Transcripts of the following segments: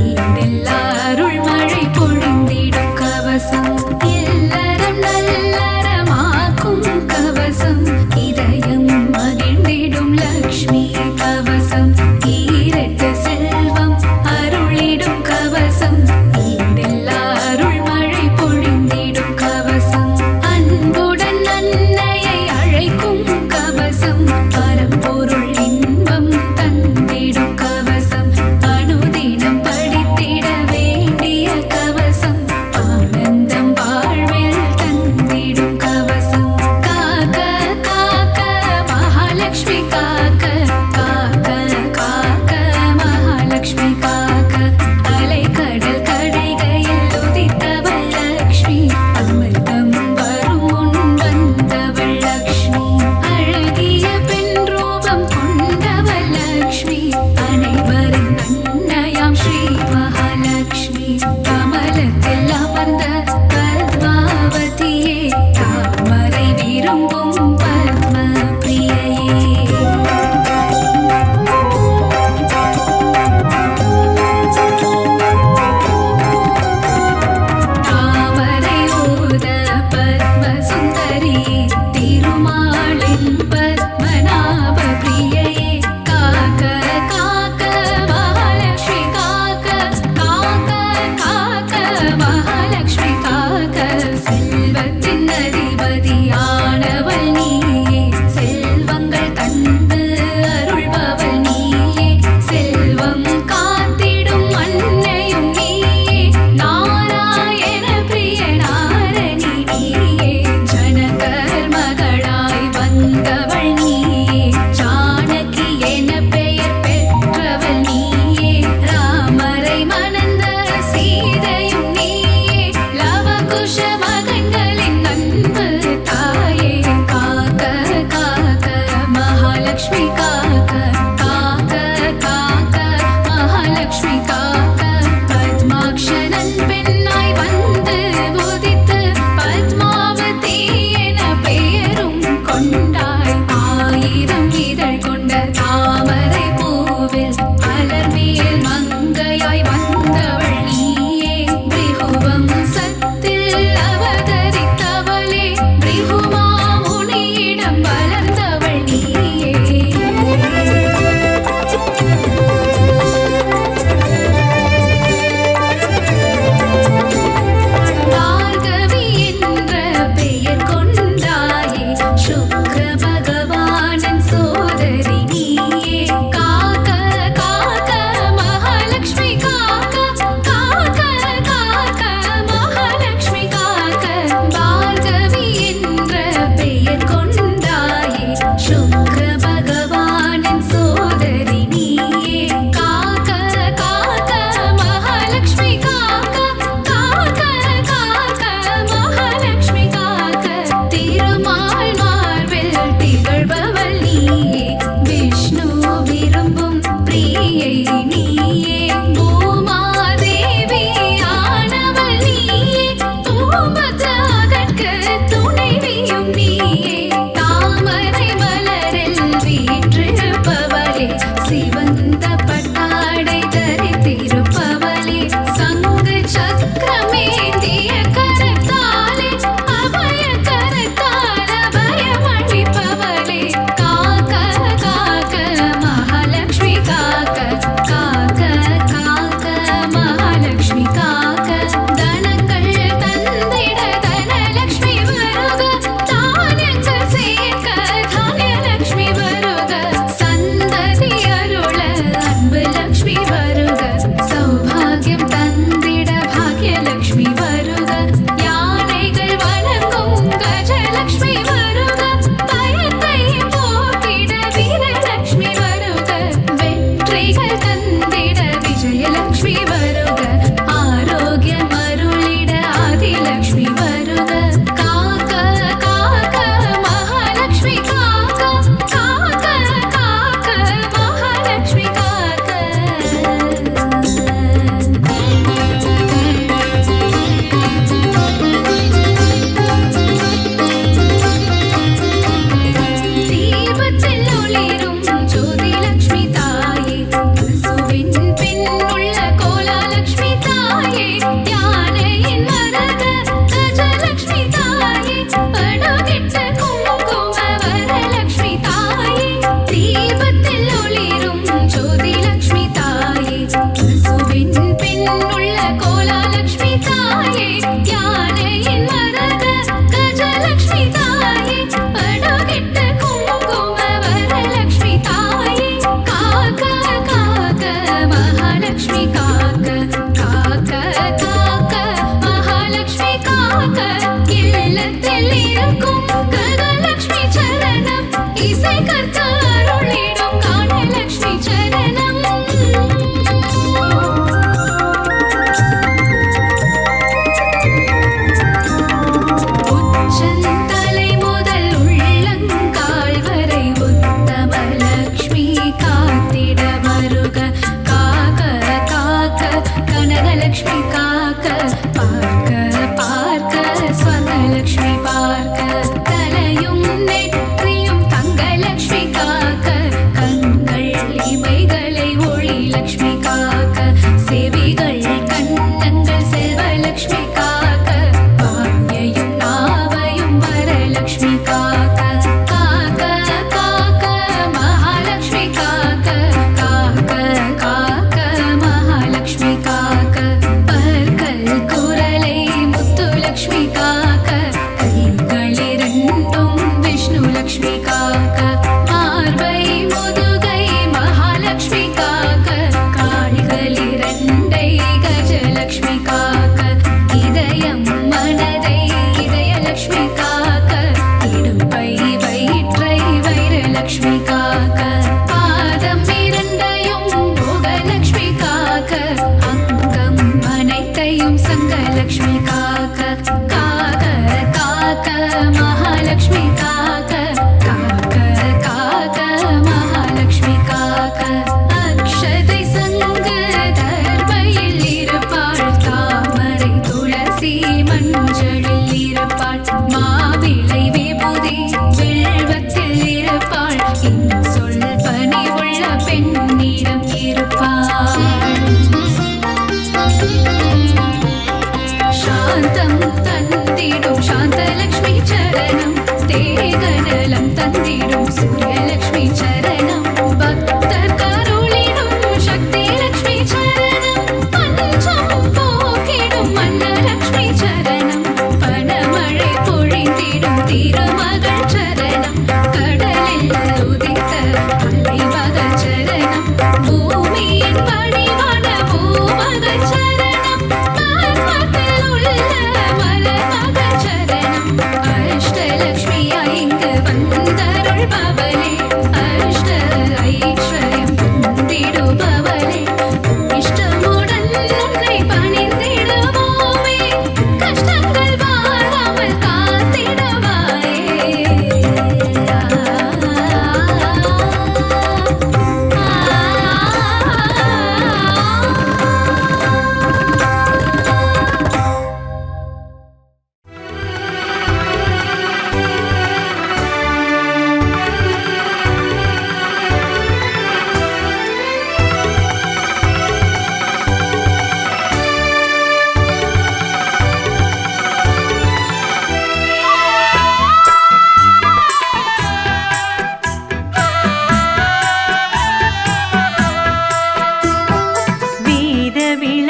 ஈடெல்லாருள் மழை பொழிந்திடும் கவசம் இல்லறம் நல்லறமாக்கும் கவசம் இதயம் மகிழ்ந்திடும் லக்ஷ்மி கவசம் ஈரட்டு செல்வம் அருளிடும் கவசம் ஈடெல்லாருள் மழை பொழிந்திடும் கவசம் அன்புடன் அன்னையை அழைக்கும் கவசம் பரம்பொருள் இன்பம் தந்திடும் கவசம் அனுதினம் படித்திடவே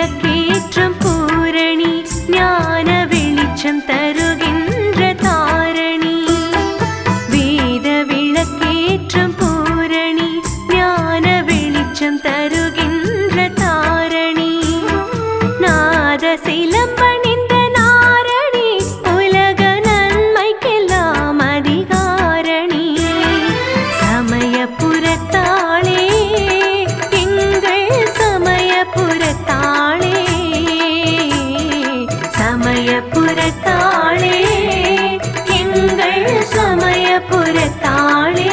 விளக்கேற்றும் பூரணி ஞான வெளிச்சம் தருகின்ற தாரணி வேத விளக்கேற்றும் பூரணி ஞான வெளிச்சம் தருகின்ற தாரணி நாத சிலம்பணிந்த நாரணி உலக நன்மைக்கெல்லாம் அதிகாரணி சமயபுரத்தாளே எங்கள் சமயபுரத்தாளே சமயபுரத்தாளே எங்கள் சமயபுரத்தாளே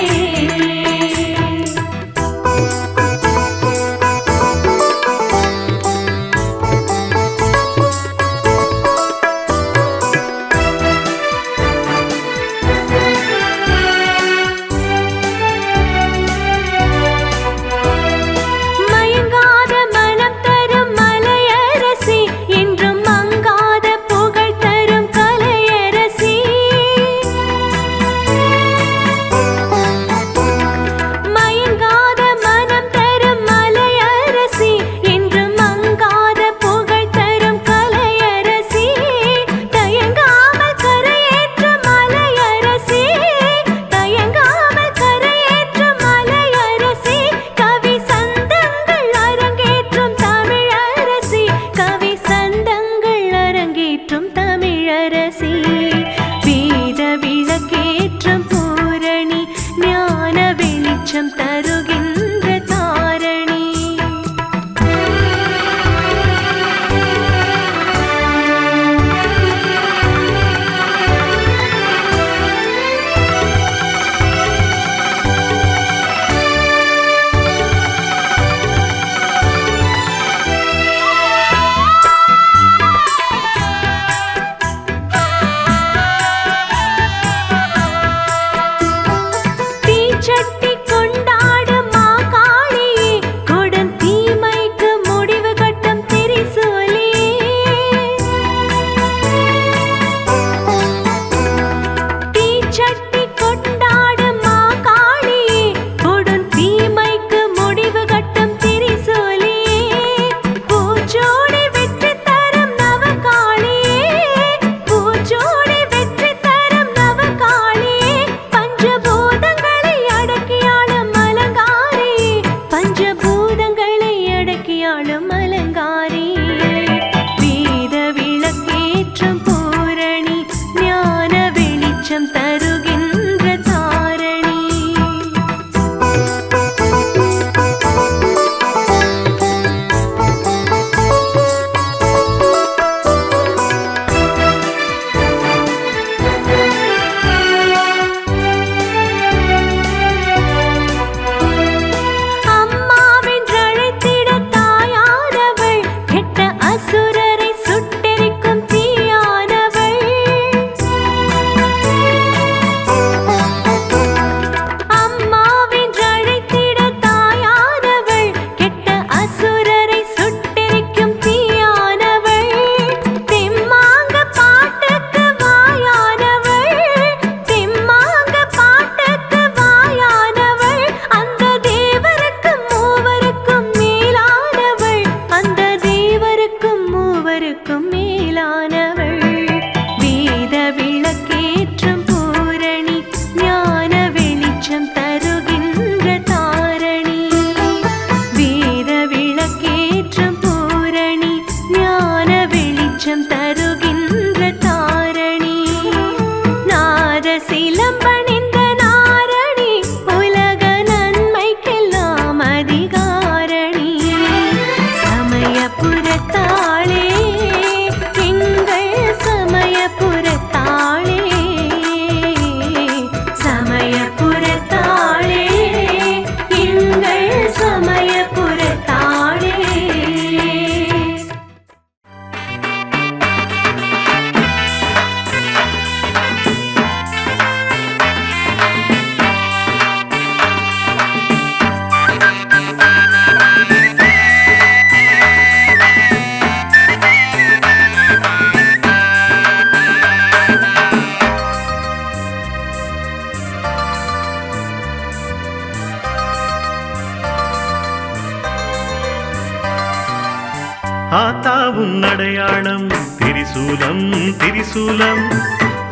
ஆத்தாவும் அடையாளம் திரிசூலம் திரிசூலம்,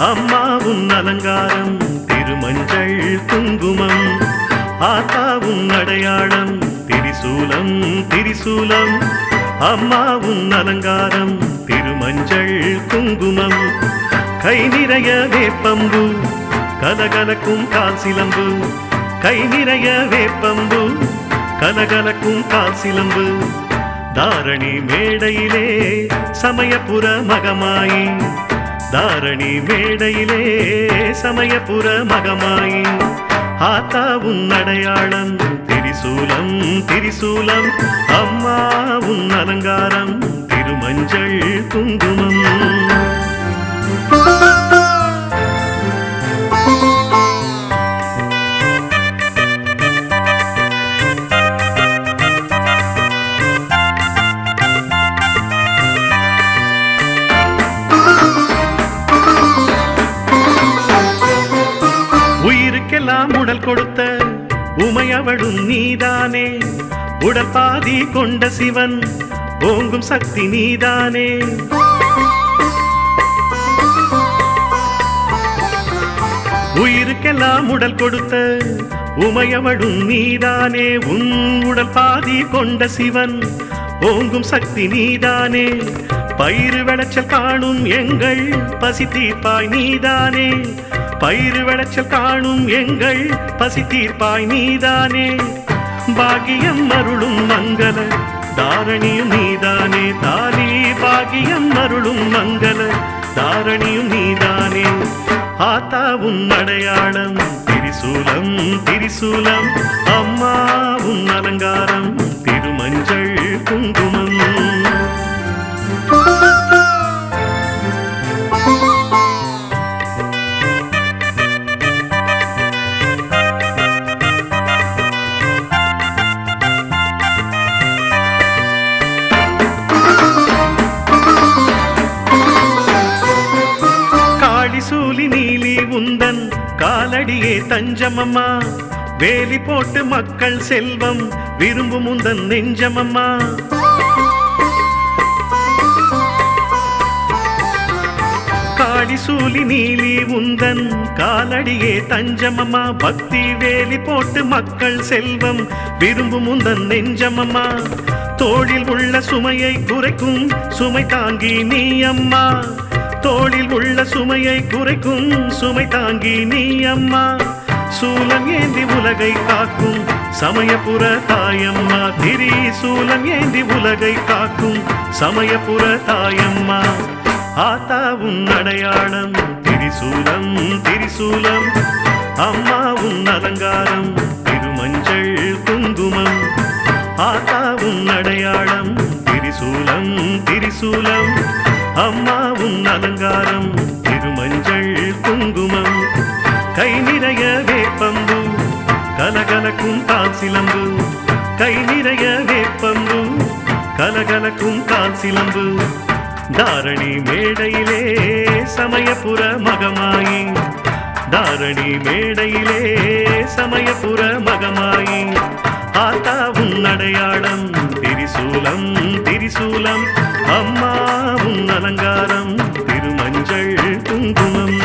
அம்மாவும் அலங்காரம் திருமஞ்சள் குங்குமம். ஆத்தாவும் அடையாளம் திரிசூலம் திரிசூலம், அம்மாவும் அலங்காரம் திருமஞ்சள் குங்குமம். கை நிறைய வேப்பம்பு கலகலக்கும் கால் சிலம்பு, கை நிறைய வேப்பம்பு கலகலக்கும் கால் சிலம்பு. தாரணி மேடையிலே சமயபுர மகமாயி, தாரணி மேடையிலே சமயபுர மகமாயி. ஆத்தாவும் அடையாளம் திரிசூலம் திரிசூலம், அம்மாவும் அலங்காரம் திருமஞ்சள் குங்குமம். உயிருக்கெல்லாம் உடல் கொடுத்த உமையவளும் நீதானே, உடல் பாதி கொண்ட சிவன் ஓங்கும் சக்தி நீதானே. உயிருக்கெல்லாம் உடல் கொடுத்த உமையவளும் நீதானே, உன் உடல் பாதி கொண்ட சிவன் ஓங்கும் சக்தி நீதானே. பயிறு விளைச்சல் காணும் எங்கள் பசி தீர்ப்பாய் நீதானே, பயிறு விளைச்சல் காணும் எங்கள் பசி தீர்ப்பாய் நீதானே. பாகியம் அருளும் மங்கள தாரணியும் நீதானே, தாலி பாகியம் அருளும் மங்கள தாரணியும் நீதானே. ஆத்தாவும் அடையாளம் திரிசூலம் திரிசூலம், அம்மாவும் அலங்காரம் திருமஞ்சள் குங்குமம். சூலி நீலி உந்தன் காலடியே தஞ்சமம்மா, வேலி போட்டு மக்கள் செல்வம் விரும்பும் உந்தன் நெஞ்சமம்மா. காளி சூலி நீலி உந்தன் காலடியே தஞ்சமம்மா, பக்தி வேலி போட்டு மக்கள் செல்வம் விரும்பும் உந்தன் நெஞ்சமம்மா. தோளில் உள்ள சுமையை குறைக்கும் சுமை தாங்கி நீ அம்மா, தோளில் உள்ள சுமையை குறைக்கும் சுமை தாங்கி நீ அம்மா. சூலம் ஏந்தி உலகை காக்கும் சமயபுர தாயம்மா, திரி சூலம் ஏந்தி உலகை காக்கும் சமயபுர தாயம்மா. ஆத்தாவும் அடையாளம் திரிசூலம் திரிசூலம், அம்மாவும் அலங்காரம் திருமஞ்சள் குங்குமம். ஆத்தாவும் அடையாளம் திரிசூலம் திரிசூலம், அம்மாவும் அலங்காரம் திருமஞ்சள் குங்குமம். கை நிறைய வேப்பம்பு கலகலக்கும் கால் சிலம்பு, கை நிறைய வேப்பம்பு கலகலக்கும் கால் சிலம்பு. தாரணி மேடையிலே சமயபுர மகமாயி, தாரணி மேடையிலே சமயபுர மகமாயி. ஆத்தாவும் அடையாளம் திரிசூலம் திரிசூலம், அம்மாவும் அலங்காரம் திருமஞ்சள் குங்குமம்.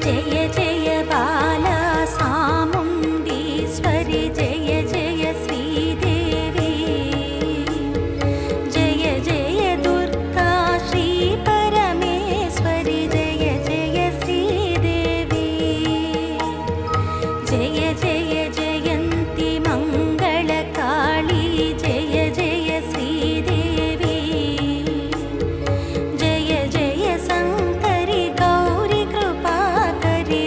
जय जय बाला सामुण्डीश्वरि जय जय श्रीदेवी जय जय दुर्गा श्री परमेश्वरि जय जय श्रीदेवी जय जय जयन्ति मङ्गलकाली जय जय श्रीदेवी जय जय शङ्करि गौरि कृपाकरि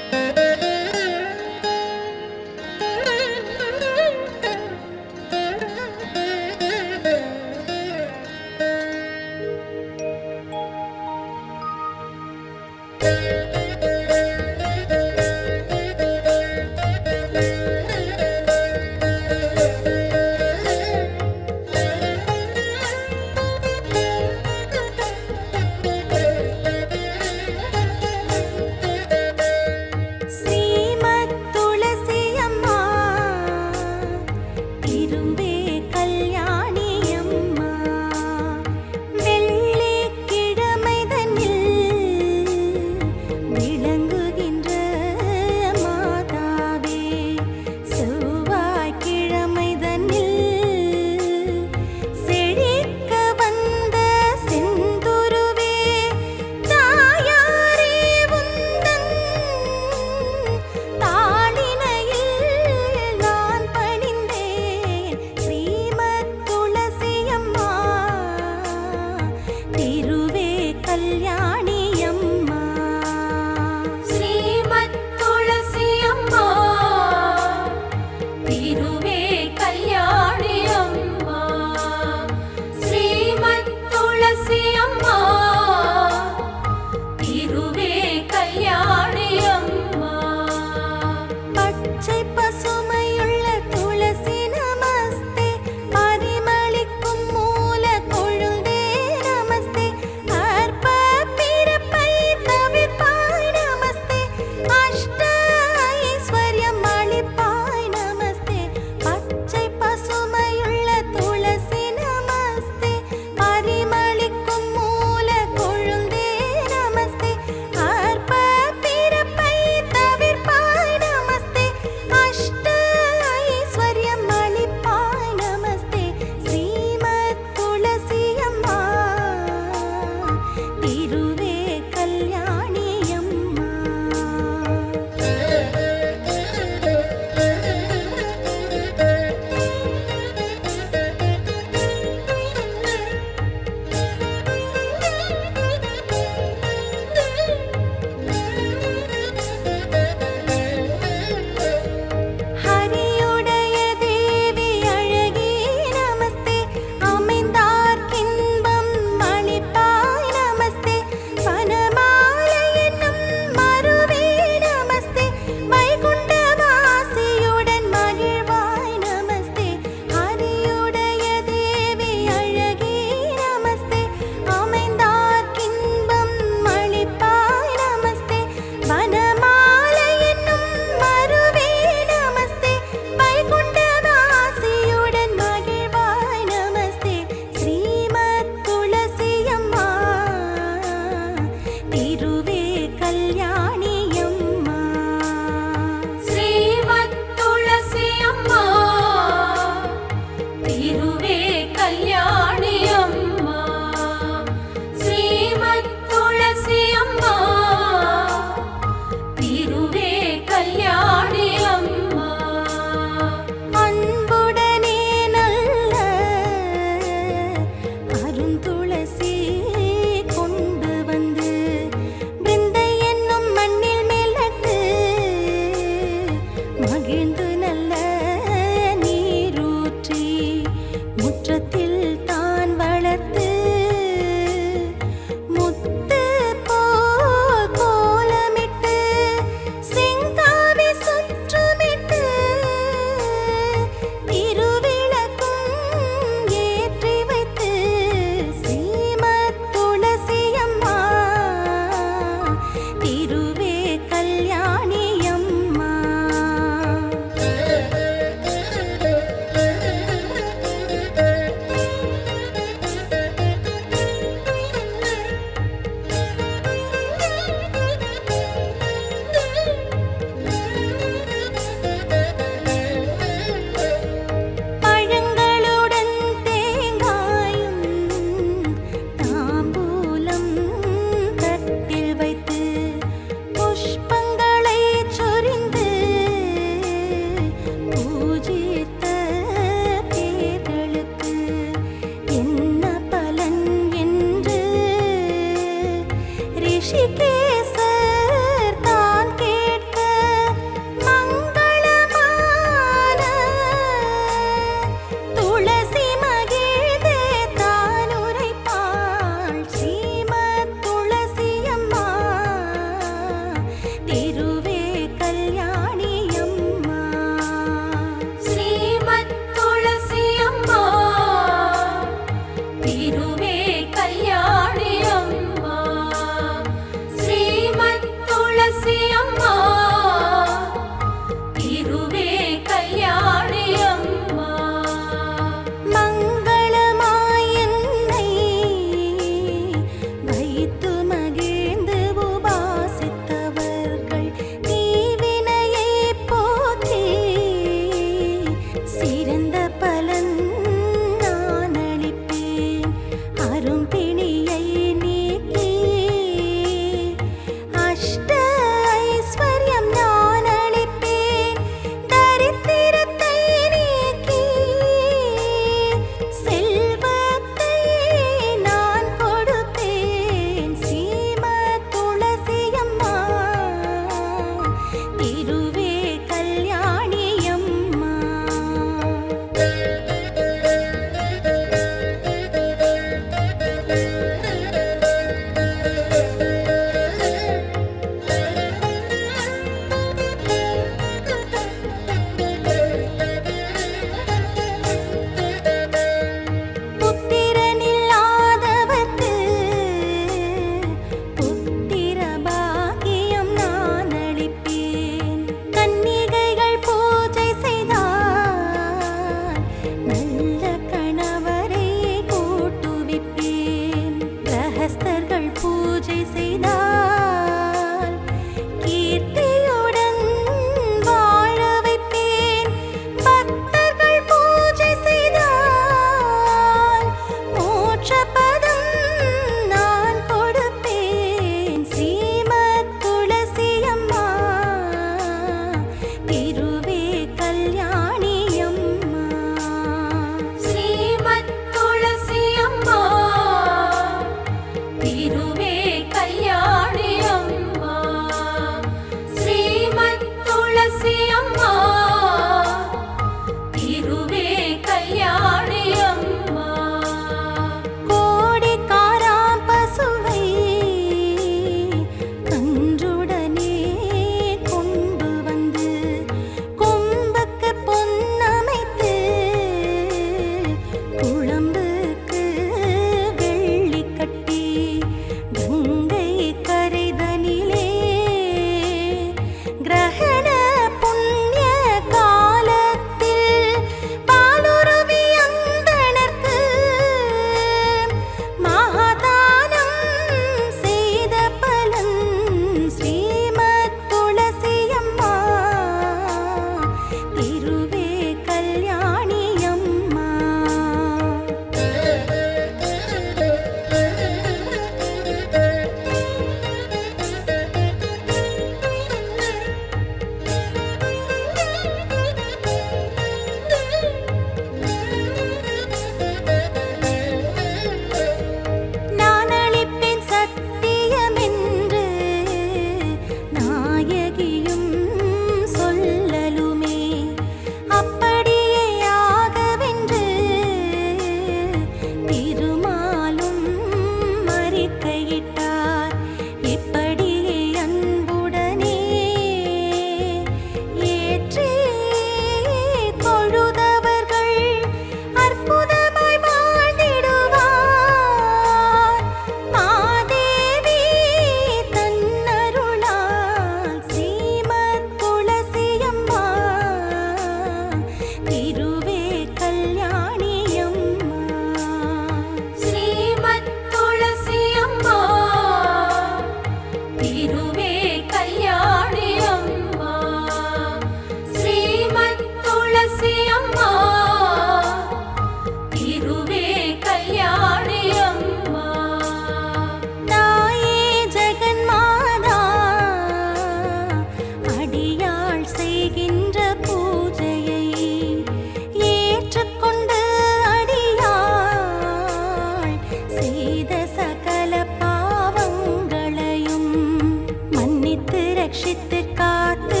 ரட்சித்து காத்து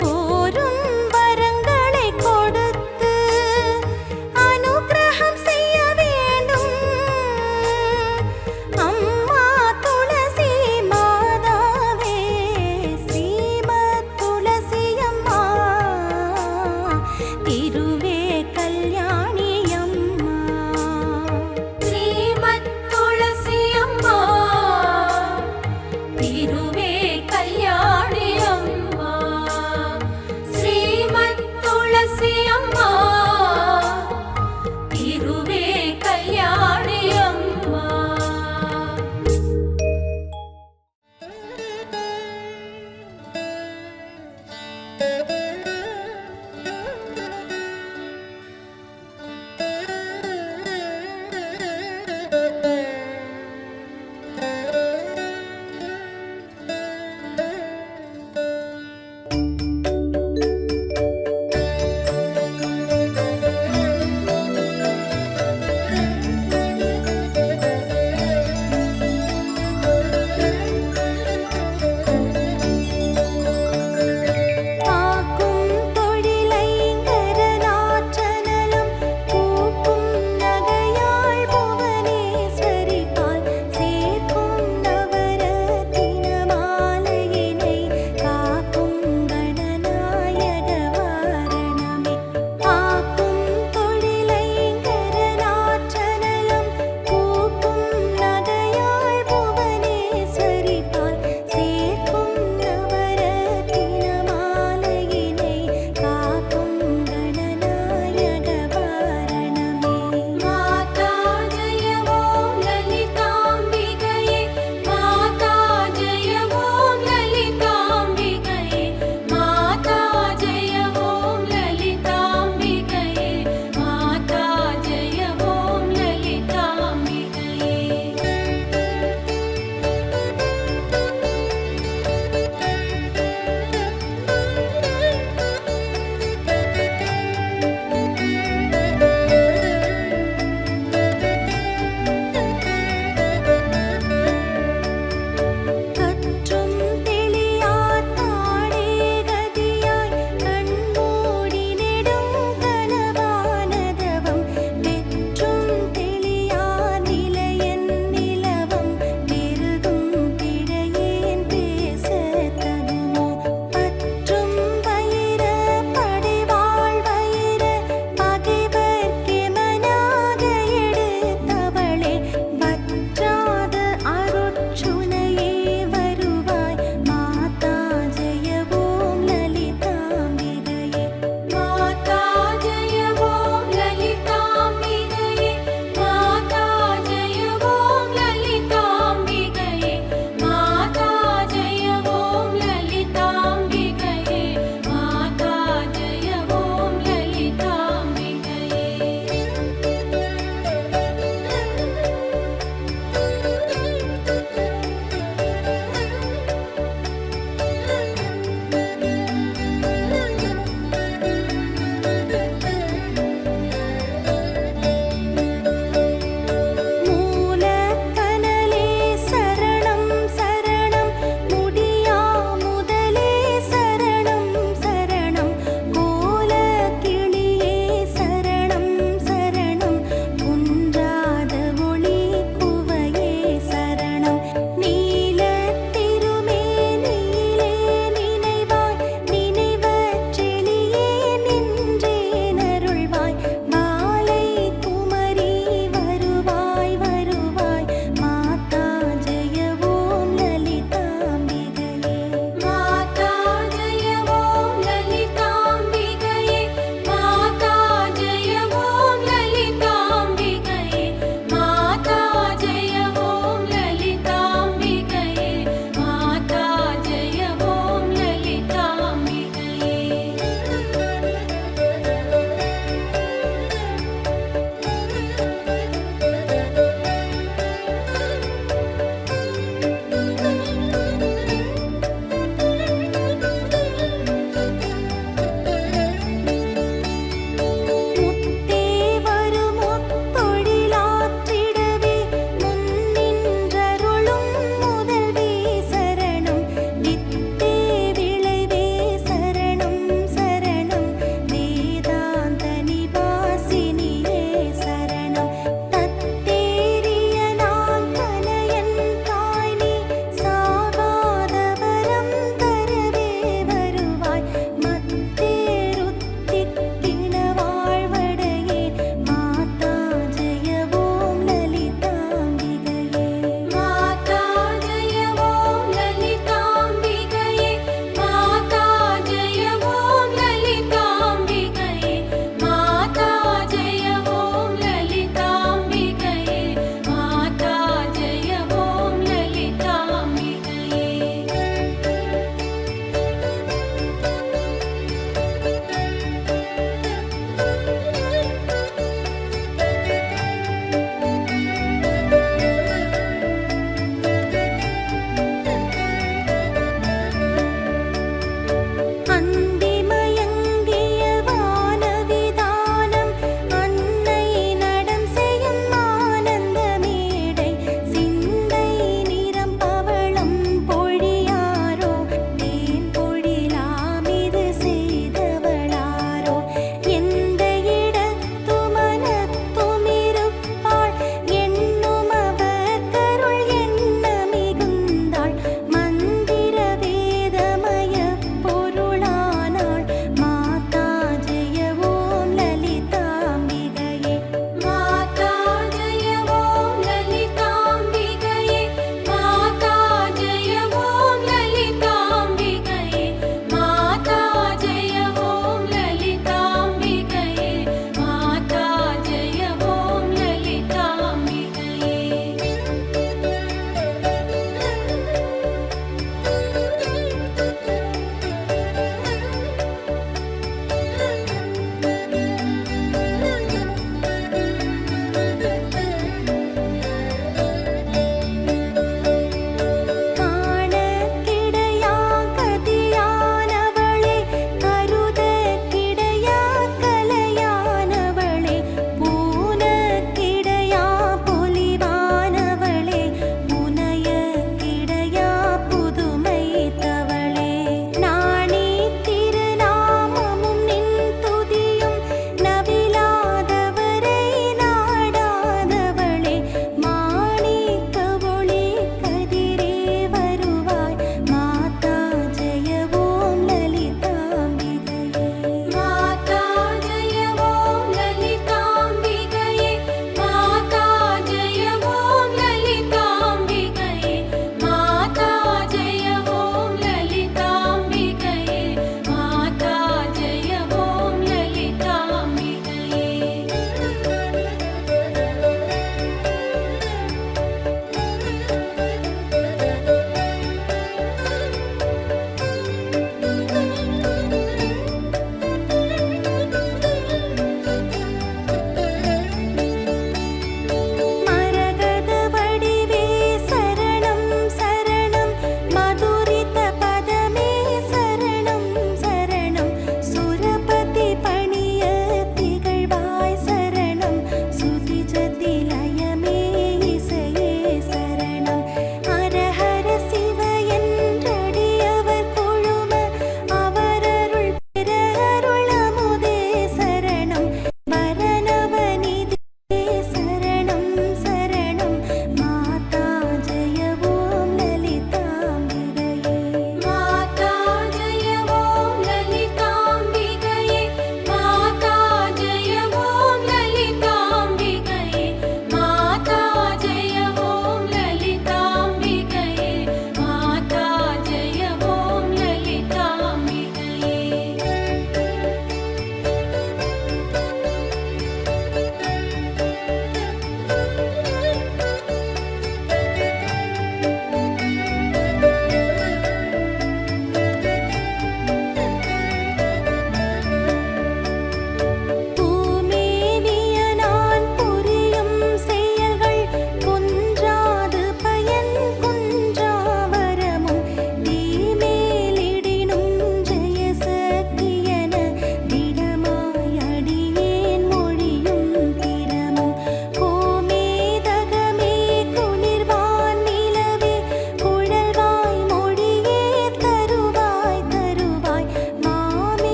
கோரும் வரங்களை கொடுத்து அனுக்கிரகம் செய்ய வேண்டும் அம்மா துளசி மாதாவே ஸ்ரீமத் துளசி அம்மா திருவே கல்யாணி அம்மா ஸ்ரீமத் துளசி அம்மா திருவே கல்யாணி அம்மா ஸ்ரீமத் துளசி அம்மா திருவே கல்யாணி அம்மா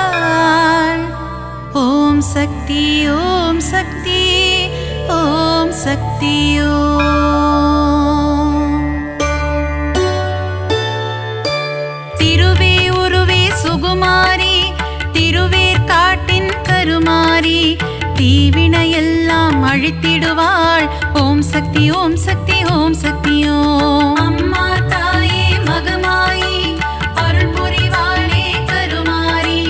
அழித்திடுவாள். ஓம் சக்தி ஓம் சக்தி ஓம் சக்தி ஓம். திருவே உருவே சுகுமாரி திருவேற்காட்டின் கருமாரி தீவினையெல்லாம் அழித்திடுவாள். ஓம் சக்தி ஓம் சக்தி ஓம் சக்தி ஓம். அம்மா தாயே மகமாயி அருள் புரிவாளே கருமாரி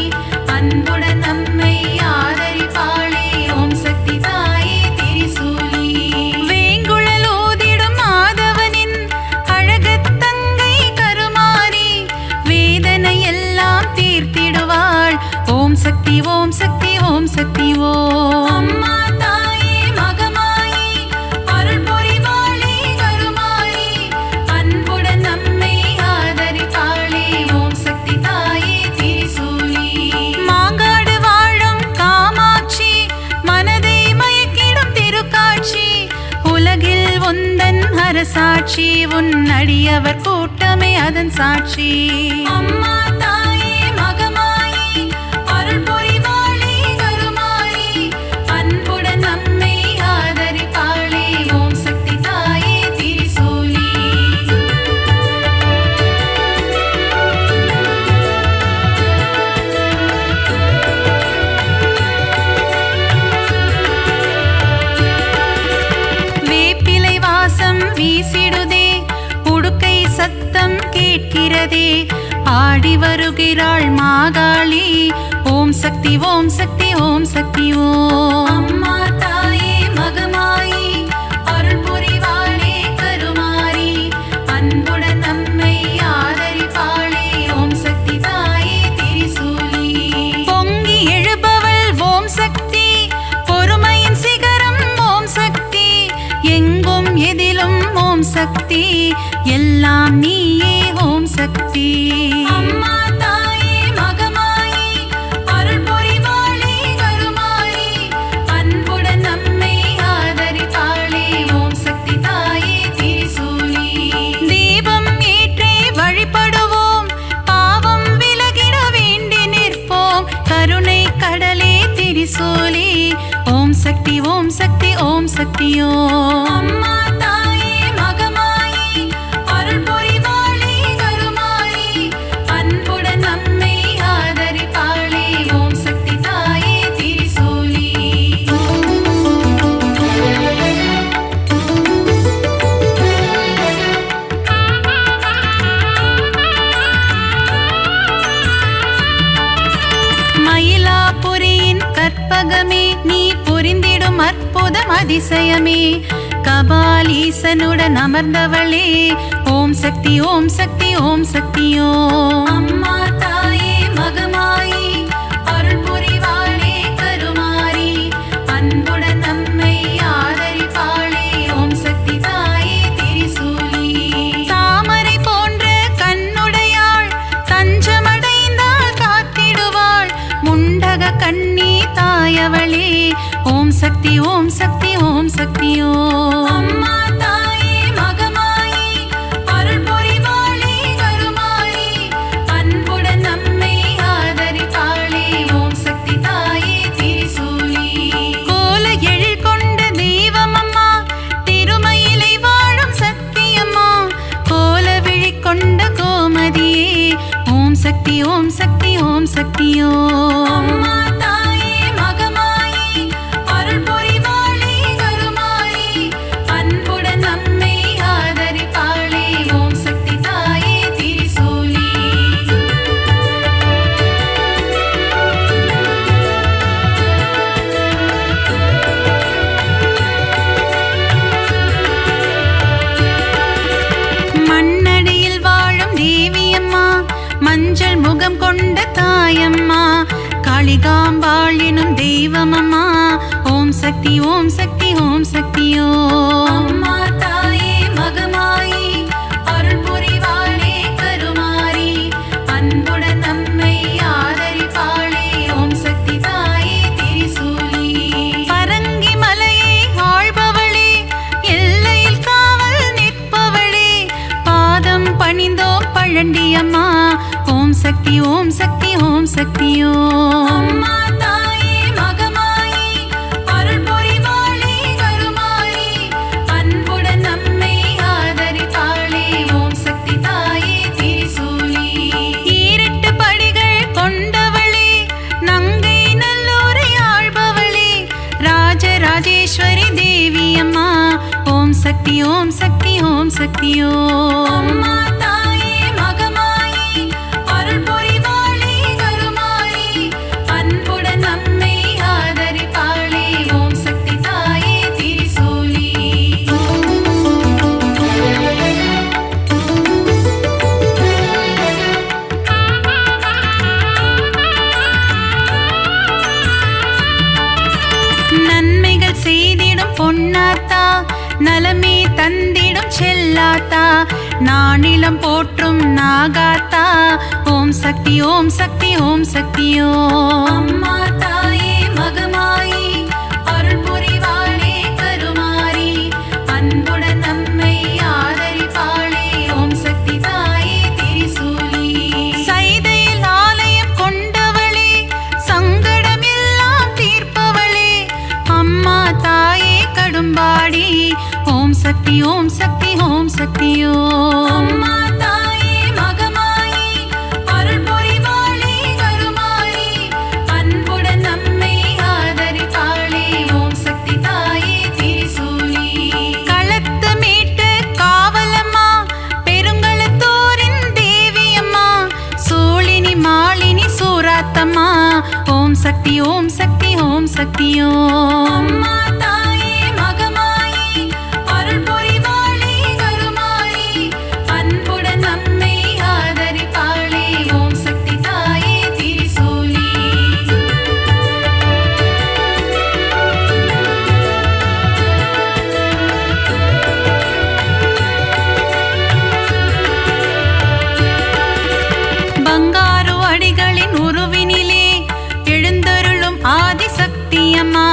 அன்புடன் நம்மை ஆதரிப்பாளே. ஓம் சக்தி தாயே திரிசூலி. வேங்குழல் ஓதிடும் மாதவனின் அழகத் தங்கை கருமாரி வேதனையெல்லாம் தீர்த்திடுவாள். ஓம் சக்தி ஓம் சக்தி ஓம் சக்தி ஓம். அம்மா தாயே மகமாயி அருள் புரிவாளே கருமாரி அன்புடன் நம்மை ஆதரிப்பாளே. ஓம் சக்தி தாயே திரிசூலி. மாங்காடு வாழும் காமாட்சி மனதை மயக்கிடும் திருக்காட்சி உலகில் உந்தன் அரசாட்சி உன் அடியவர் கூட்டமே அதன் சாட்சி. அம்மா தாயே மகமாயி அருள் புரிவாளே கருமாரி அன்புடன் நம்மை ஆதரிப்பாளே. ஓம் சக்தி தாயே திரிசூலி. வேப்பிலை வாசம் வீசிடுதே உடுக்கை சத்தம் கேட்கிறதே ஆடி வருகிறாள் மாகாளி. ஓம் சக்தி ஓம் சக்தி ஓம் சக்தி ஓம். அம்மா தாயே மகமாயி அருள் புரிவாளே கருமாரி அன்புடன் நம்மை ஆதரிப்பாளே. ஓம் சக்தி தாயே திரிசூலி. பொங்கி எழுபவள் ஓம் சக்தி பொறுமையின் சிகரம் ஓம் சக்தி எங்கும் எதிலும் ஓம் சக்தி எல்லாம் நீயே ஓம் சக்தி. அம்மா தாயே மகமாயி அருள் புரிவாளே கருமாரி அன்புடன் நம்மை ஆதரிப்பாளே. ஓம் சக்தி தாயே திரிசூலி. தீபம் ஏற்றி வழிபடுவோம் பாவம் விலகிட வேண்டி நிற்போம் கருணை கடலே திரிசூலி. ஓம் சக்தி ஓம் சக்தி ஓம் சக்தி ஓம். அம்மா தாயே மகமாயி அருள் புரிவாளே கருமாரி அன்புடன் நம்மை ஆதரிப்பாளே. ஓம் சக்தி தாயே திரிசூலி. மயிலாபுரியின் கற்பகமே நீ புரிந்திடும் அற்புதம் அதிசயமே கபாலீசனுடன் அமர்ந்தவளே. ஓம் சக்தி ஓம் சக்தி ஓம் சக்தி ஓம். அம்மா தாயே மகமாயி அருள் புரிவாளே கருமாரி அன்புடன் நம்மை ஆதரிப்பாளே. ஓம் சக்தி தாயே திரிசூலி. தாமரை போன்ற கண்ணுடையாள் தஞ்சமடைந்தாள் காத்திடுவாள் முண்டக கண்ணி தாயவளே. ஓம் சக்தி ஓம் சக்தி ஓம் சக்தி ஓம். அம்மா தாயே மகமாயி அருள் புரிவாளே கருமாரி அன்புடன் நம்மை ஆதரிப்பாளே. ஓம் சக்தி தாயே திரிசூலி. கோல எழில் கொண்ட தெய்வமம்மா திருமயிலை வாழும் சக்தியம்மா கோல விழி கொண்ட கோமதியே. ஓம் சக்தி ஓம் சக்தி ஓம் சக்தி ஓம். அம்மா தாயே மகமாயி அருள் புரிவாளே கருமாரி அன்புடன் நம்மை ஆதரிப்பாளே. ஓம் சக்தி தாயே திரிசூலி. மண்ணடியில் வாழும் தேவியம்மா மஞ்சள் முகம் கொண்ட தாயம்மா காளிகாம்பாள் எனும் தெய்வமம்மா. ஓம் சக்தி ஓம் சக்தி ஓம் சக்தி ஓம். அம்மா தாயே மகமாயி அருள் புரிவாளே கருமாரி அன்புடன் நம்மை ஆதரிப்பாளே. ஓம் சக்தி தாயே திரிசூலி. பரங்கி மலையை ஆள்பவளே எல்லையில் காவல் நிற்பவளே பாதம் பணிந்தோம் பழண்டியம்மா. சக்தி ஓம் சக்தி ஓம் சக்தி ஓம். அம்மா தாயே மகமாயி அருள் புரிவாளே கருமாரி அன்புடன் நம்மை ஆதரிப்பாளே ஓம் சக்தி தாயே திரிசூலி. ஈரெட்டு படிகள் கொண்டவளே நங்கை நல்லூரை ஆள்பவளே ராஜராஜேஸ்வரி தேவி அம்மா ஓம் சக்தி ஓம் சக்தி ஓம் சக்தி ஓம். அம்மா தாயே மகமாயி அருள் புரிவாளே கருமாரி அன்புடன் நம்மை ஆதரிப்பாளே ஓம் சக்தி தாயே திரிசூலி. நன்மைகள் செய்திடும் பொன்னாத்தா நலமே தந்திடும் செல்லாத்தா நானிலம் போற்றும் நாகாத்தா ஓம் சக்தி ஓம் சக்தி ஓம் சக்தி ஓம். அம்மா தாயே மகமாயி அருள் புரிவாளே கருமாரி அன்புடன் நம்மை ஆதரிப்பாளே ஓம் சக்தி தாயே திரிசூலி. சைதையில் ஆலயம் கொண்டவளே சங்கடம் எல்லாம் தீர்ப்பவளே அம்மா தாயே கடும்பாடி ஓம் சக்தி ஓம் சக்தி ஓம் சக்தி ஓம். அம்மா தாயே மகமாயி அருள் புரிவாளே கருமாரி அன்புடன் நம்மை ஆதரிப்பாளே ஓம் சக்தி தாயே திரிசூலி. களத்து மீட்டு காவலம்மா பெருங்களத்தூரின் தேவியம்மா சூழினி மாலினி சூராத்தம்மா ஓம் சக்தி ஓம் சக்தி ஓம் சக்தி ஓம். அம்மா தாயே மகமாயி அருள் புரிவாளே கருமாரி அன்புடன் நம்மை ஆதரிப்பாளே ஓம் சக்தி தாயே திரிசூலி. பங்காரு அடிகளின் உருவினிலே எழுந்தருளும் ஆதிசக்தி அம்மா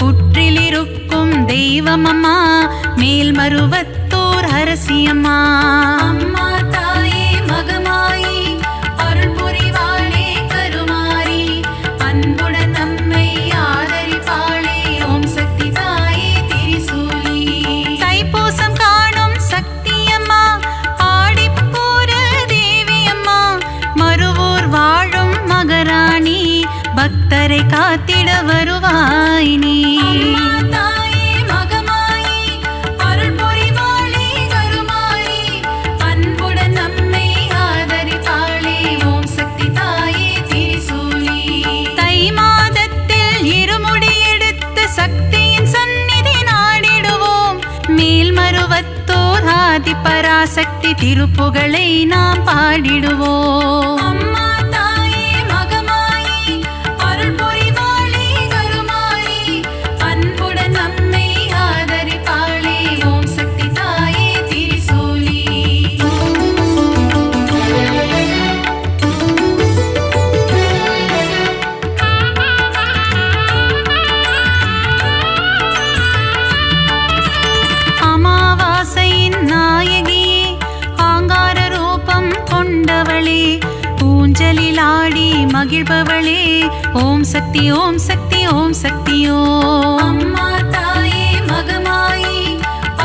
புற்றிலிருக்கும் தெய்வமம்மா மேல்மருவத்தூர் அரசியம்மா. அம்மா தாயே மகமாயி அருள் புரிவாளே கருமாரி அன்புடன் நம்மை ஆதரிப்பாளே ஓம் சக்தி தாயே திரிசூலி. தைப்பூசம் காணும் சக்தியம்மா ஆடிப்பூர தேவியம்மா மருவூர் வாழும் மகராணி பக்தரை காத்திட வருவாய் நீ. அம்மா தாயே மகமாயி அருள் புரிவாளே கருமாரி அன்புடன் நம்மை ஆதரிப்பாளே ஓம் சக்தி தாயே திரிசூலி. தை மாதத்தில் இருமுடி எடுத்து சக்தியின் சந்நிதி நாடிடுவோம் மேல்மருவத்தோர் ஆதி பராசக்தி திருப்புகழை நாம் பாடிடுவோம். அம்மா தாயே மகமாயி அருள் புரிவாளே கருமாரி அன்புடன் நம்மை ஆதரிப்பாளே ஓம் சக்தி தாயே திரிசூலி. அமாவாசையின் நாயகியே ஆங்கார ரூபம் கொண்டவளே ஊஞ்சலில் ஆடி மகிழ்பவளே ஓம் சக்தி ஓம் சக்தி ஓம் சக்தி ஓம். அம்மா தாயே மகமாயி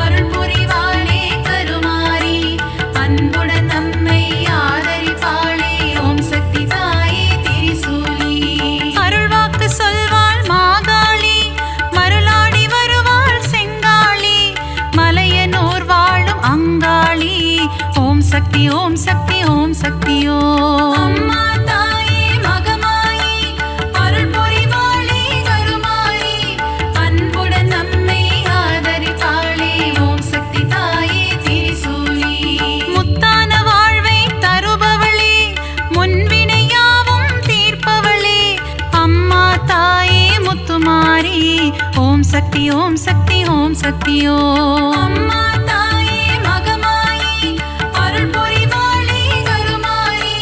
அருள் புரிவாளே கருமாரி அன்புடன் நம்மை ஆதரிப்பாளே ஓம் சக்தி தாயே திரிசூலி. அருள்வாக்கு சொல்வாள் மாகாளி மருளாடி வருவாள் செங்காளி மலையனூர் வாழும் அங்காளி ஓம் சக்தி ஓம் சக்தி ஓம் சக்தி ஓம். அம்மா தாயே மகமாயி அருள் புரிவாளே கருமாரி அன்புடன் நம்மை ஆதரிப்பாளே ஓம் சக்தி தாயே திரிசூலி. முத்தான வாழ்வை தருபவளே முன்வினையாவும் தீர்ப்பவளே அம்மா தாயே முத்துமாரி ஓம் சக்தி ஓம் சக்தி ஓம் சக்தி ஓம். அம்மா தாயே மகமாயி அருள் புரிவாளே கருமாரி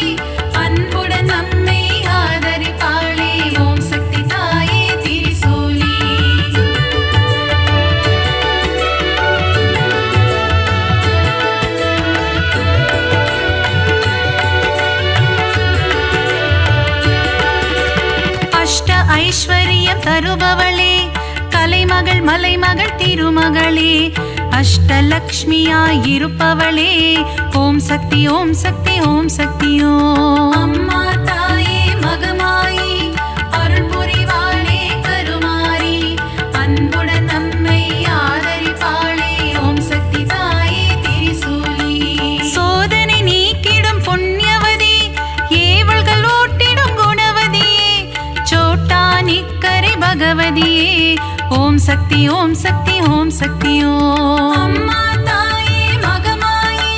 அன்புடன் நம்மை ஆதரிப்பாளே ஓம் சக்தி தாயே திரிசூலி. தருபவளே கலைமகள் மலைமகள் திருமகளே அஷ்டலக்ஷ்மியாய் இருப்பவளே ஓம் சக்தி ஓம் சக்தி ஓம் சக்தி ஓம் அம்மா தாயே மகமாயி அருள் புரிவாளே கருமாரி அன்புடன் நம்மை ஆதரிப்பாளே ஓம் சக்தி தாயே திரிசூலி சோதனை நீக்கிடும் புண்ணியவதி ஏவல்கள் ஓட்டிடும் குணவதியே சோட்டா நிக்கரை பகவதியே ஓம் சக்தி ஓம் சக்தி ஓம் சக்தி ஓம் அம்மா தாயே மகமாயி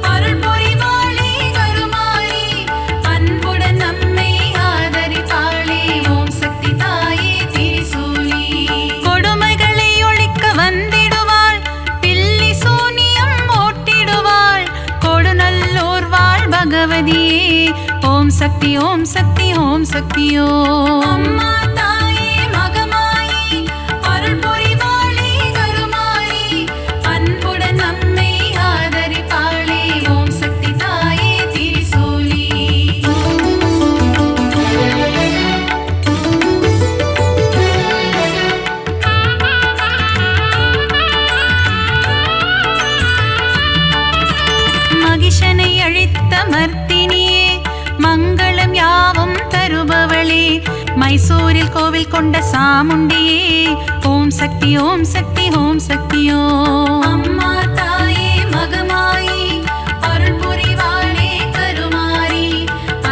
அருள் புரிவாளே கருமாரி அன்புடன் நம்மை ஆதரிப்பாளே ஓம் சக்தி தாயே திரிசூலி கொடுமைகளை ஒழிக்க வந்திடுவாள் பில்லி சூனியம் ஓட்டிடுவாள் கொடுநல்லோர் வாழ் பகவதியே ஓம் சக்தி ஓம் சக்தி ஓம் சக்தி ஓம் அம்மா தாயே மகமாயி அருள் புரிவாளே கருமாரி அன்புடன் நம்மை ஆதரிப்பாளே ஓம் சக்தி தாயே திரிசூலி மகிஷனை அழித்த மர்த்தினியே மங்களம் யாவும் தருபவளே மைசூரில் கோவில் கொண்ட சாமுண்டியே ஓம் சக்தி ஓம் சக்தி ஓம் சக்தி ஓம் அம்மா தாயே மகமாயி அருள் புரிவாளே கருமாரி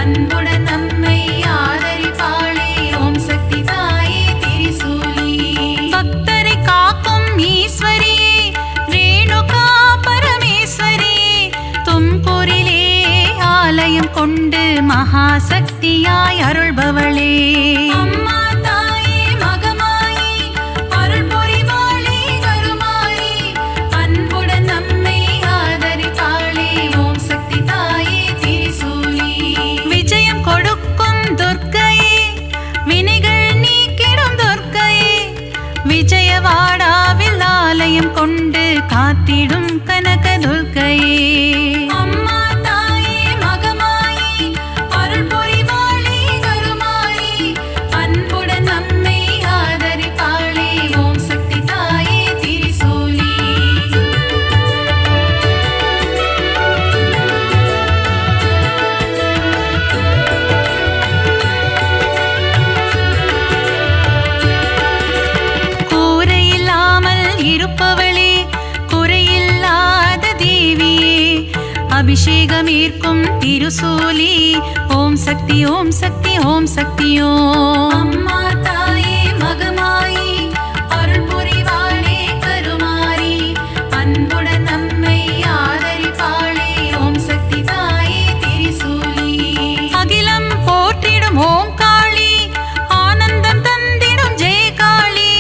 அன்புடன் நம்மை ஆதரிப்பாளே ஓம் சக்தி தாயே திரிசூலி பக்தரை காக்கும் ஈஸ்வரியே ரேணுகா பரமேஸ்வரியே தும்பூரிலே ஆலயம் கொண்டு மகாசக்தியாய் அருள்பவளே அம்மா தாயே மகமாயி அருள் புரிவாளே கருமாரி அன்புடன் நம்மை ஆதரிப்பாளே ஓம் சக்தி தாயே திரிசூலி விஜயம் கொடுக்கும் துர்க்கையே வினைகள் நீக்கிடும் துர்க்கையே விஜயவாடாவில் ஆலயம் கொண்டு காத்திடும் கனக துர்க்கையே அம்மா தாயே மகமாயி அருள் புரிவாளே கருமாரி அன்புடன் நம்மை ஆதரிப்பாளே ஓம் சக்தி தாயே திரிசூலி கூரையில்லாமல் இருப்பவளே குறையில்லாத தேவியே அபிஷேகம் ஏற்கும் திருசூலி ஓம் சக்தி ஓம் சக்தி ஓம் சக்தி ஓம் அம்மா தாயே மகமாயி அருள் புரிவாளே கருமாரி அன்புடன் நம்மை ஆதரிப்பாளே ஓம் சக்தி தாயே திரிசூலி அகிலம் போற்றிடும் ஓம் காளி ஆனந்தம் தந்திடும் ஜெய காளி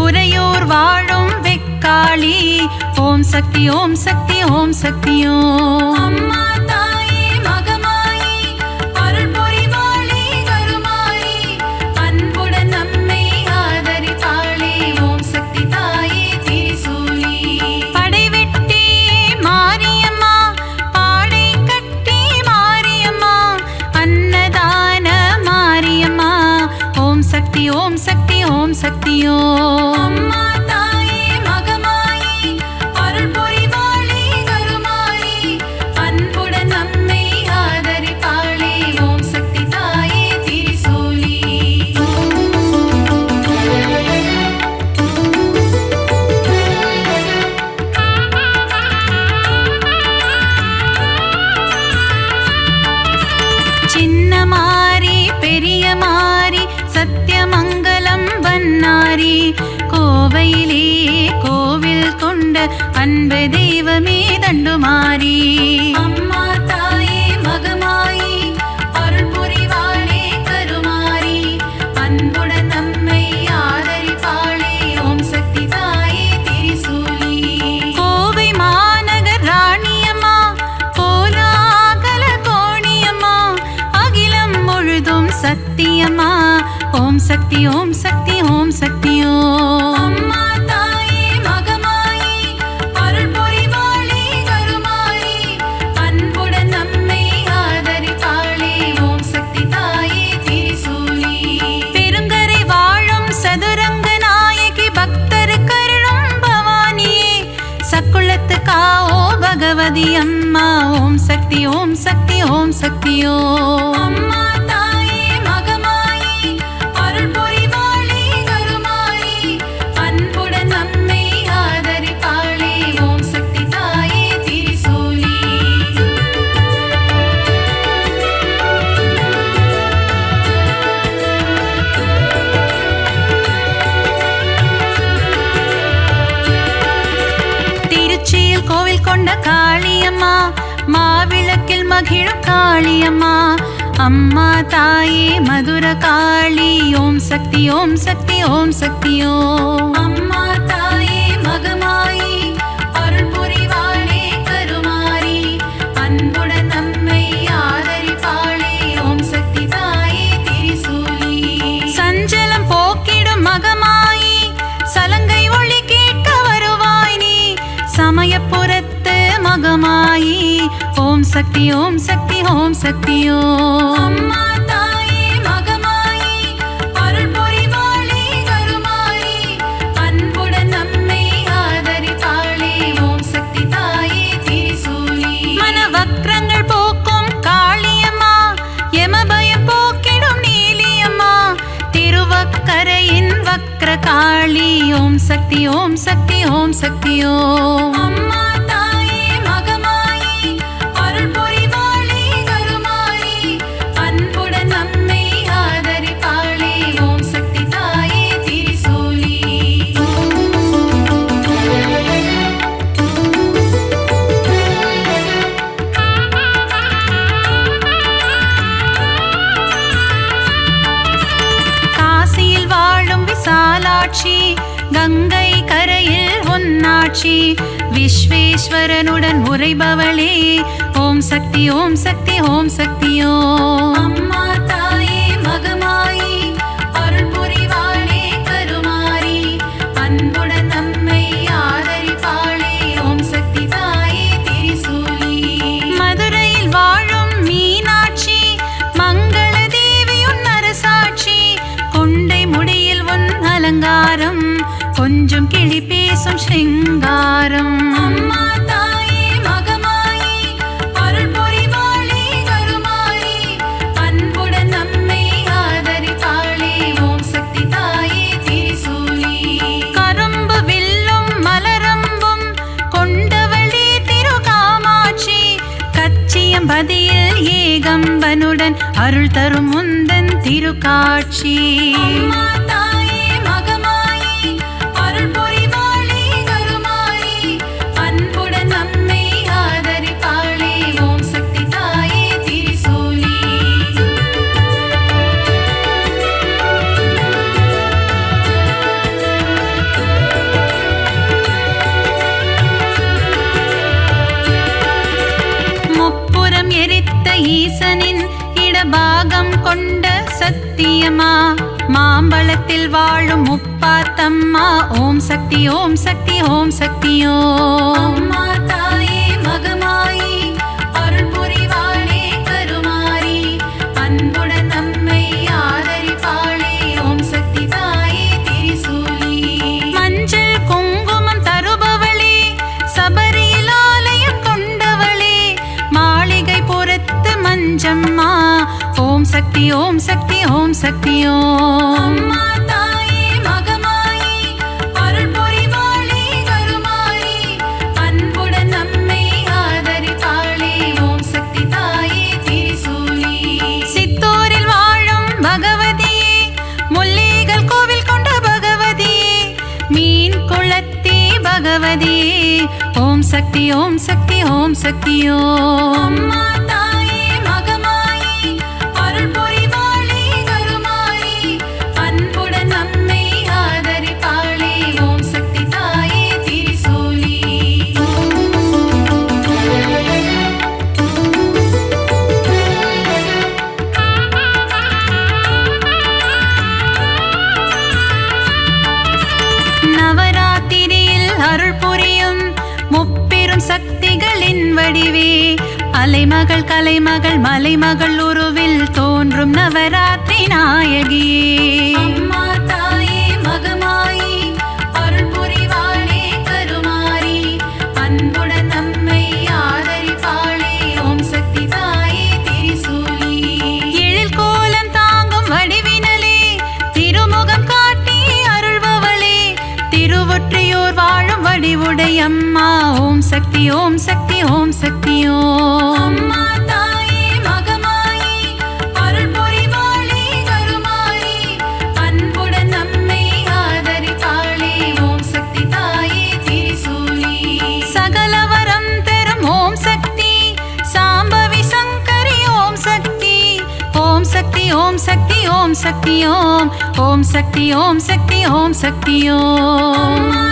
உறையோர் வாழும் வெக்காளி ஓம் சக்தி ஓம் சக்தி ஓம் சக்தி ஓம் அம்மா தாயே மகமாயி அருள் புரிவாளே கருமாரி அன்புடன் நம்மை ஆதரிப்பாளே ஓம் சக்தி தாயே திரிசூலி படைவெட்டி மாரியம்மா பாடை கட்டி மாரியம்மா அன்னதான மாரியம்மா ஓம் சக்தி ஓம் சக்தி ஓம் சக்தி ஓம் அம்மா தாயே மகமாயி அருள் புரிவாளே கருமாரி அன்புடன் நம்மை ஆதரிப்பாளே ஓம் சக்தி தாயே திரிசூலி சின்ன மாரி பெரிய மாரி சத்தியமங்கலம் பன்னாரி கோவையிலே கோவில் கொண்ட அன்பு தெய்வமே தண்டுமாரி அம்மா தாயே மகமாயி அருள் புரிவாளே கருமாரி அன்புடன் நம்மை ஆதரிப்பாளே ஓம் சக்தி தாயே திரிசூலி கோவை மாநகர் ராணியம்மா கோலாகல கோணியம்மா அகிலம் முழுதும் சத்தியம்மா ஓம் சக்தி ஓம் சக்தி ஓம் சக்தி ஓம் அம்மா தாயே மகமாயி அருள் புரிவாளே கருமாரி அன்புடன் நம்மை ஆதரிப்பாளே ஓம் சக்தி தாயே திரிசூலி பெருங்கரை வாழும் பார்வதி அம்மா ஓம் சக்தி ஓம் சக்தி ஓம் சக்தியோ அம்மா தாயே மகமாயி அருள் புரிவாளே கருமாரி அன்புடன் நம்மை ஆதரிப்பாளே ஓம் சக்தி தாயே திரிசூலி திருச்சியில் கோவில் கொண்ட காளியம்மா மாவிளக்கில் மகிழும் காளியம்மா அம்மா தாயே மதுர காளி ஓம் சக்தி ஓம் சக்தி ஓம் சக்தியோ அம்மா தாயே மகமாயி அருள் புரிவாளே கருமாரி அன்புடன் நம்மை ஆதரிப்பாளே ஓம் சக்தி தாயே திரிசூலி சஞ்சலம் போக்கிடும் மகமாயி சலங்கை ஒளி கேட்க வருவாய் நீ சமயப்புறத்து மகமாயி ஓம் சக்தி ஓம் சக்தி ஓம் சக்தியோ அம்மா தாயே மகமாயி அருள் புரிவாளே கருமாரி அன்புடன் நம்மை ஆதரிப்பாளே ஓம் சக்தி தாயே திரிசூலி மனவக்ரங்கள் போக்கும் காளியம்மா யமபயம் போக்கிடும் நீலியம்மா திருவக்கரையின் வக்ர காளி ஓம் சக்தி ஓம் சக்தி ஓம் சக்தியோ அம்மா தாயே மகமாயி அருள் புரிவாளே கருமாரி அன்புடன் நம்மை ஆதரிப்பாளே ஓம் சக்தி தாயே திரிசூலி காசியில் வாழும் விசாலாட்சி கங்கை கரையில் ஒன்னாட்சி விஸ்வேஸ்வரனுடன் உரைபவளே ஓம் சக்தி ஓம் சக்தி ஓம் சக்தியோ அம்மா தாயே மகமாயி அருள் புரிவாளே கருமாரி அன்புடன் நம்மை ஆதரிப்பாளே ஓம் சக்தி தாயே திரிசூலி மதுரையில் வாழும் மீனாட்சி மங்கள தேவியுன் அரசாட்சி கொண்டை முடியில் உன் அலங்காரம் கொஞ்சம் கிளி பேசும் சிங்காரம் அம்மா தாயே மகமாயி அருள் புரிவாளே கருமாரி அன்புடன் நம்மை ஆதரிப்பாளே ஓம் சக்தி தாயே திரிசூலி கரும்பு வில்லும் மலரம்பும் கொண்டவளே திருகாமாட்சி கச்சியம்பதியில் ஏகம்பனுடன் அருள் தரும் முந்தன் திருக்காட்சி அம்மா தாயே மகமாயி அருள் புரிவாளே கருமாரி அன்புடன் நம்மை ஆதரிப்பாளே ஓம் சக்தி தாயே திரிசூலி முப்புறம் எரித்த ஈசனின் இடபாகம் கொண்ட சத்தியமா மாம்பழத்தில் வாழும் முப்பாத்தம்மா ஓம் சக்தி ஓம் சக்தி ஓம் சக்தியோ அம்மா தாயே மகமாயி அருள் புரிவாளே கருமாரி அன்புடன் நம்மை ஆதரிப்பாளே ஓம் சக்தி தாயே திரிசூலி மஞ்சள் குங்குமம் தருபவளே சபரியில் ஆலயம் கொண்டவளே மாளிகை புறத்து மஞ்சம்மா ஓம் சக்தி ஓம் சக்தி ஓம் சக்தியோ அம்மா தாயே மகமாயி அருள் புரிவாளே கருமாரி அன்புடன் நம்மை ஆதரிப்பாளே ஓம் சக்தி தாயே திரிசூலி சித்தூரில் வாழும் பகவதியே முல்லைகள் கோவில் கொண்ட பகவதியே மீன் குளத்தி பகவதியே ஓம் சக்தி ஓம் சக்தி ஓம் சக்தியோ அம்மா தாயே மகமாயி அருள் புரிவாளே கருமாரி அன்புடன் நம்மை ஆதரிப்பாளே ஓம் சக்தி தாயே திரிசூலி நவராத்திரியில் அருள் புரியும் முப்பெரும் சக்திகளின் வடிவே அலைமகள் கலைமகள் மலைமகள் உருவில் தோன்றும் நவராத்திரி நாயகியே அம்மா தாயே மகமாயி அருள் புரிவாளே கருமாரி அன்புடன் நம்மை திருவொற்றியூர் வாழும் வடிவுடையம்மா ஓம் சக்தி ஓம் சக்தி ஓம் சக்தி ஓம் அம்மா தாயே மகமாயி அருள் புரிவாளே கருமாயி அன்புடன் நம்மை ஆதரிப்பாளே ஓம் சக்தி தாயே திரிசூலி சகலவரம் தரும் ஓம் சக்தி சாம்பவி சங்கரி ஓம் சக்தி ஓம் சக்தி ஓம் சக்தி ஓம் சக்தி ஓம் ஓம் சக்தி ஓம் சக்தி ஓம் சக்தி ஓம் அம்மா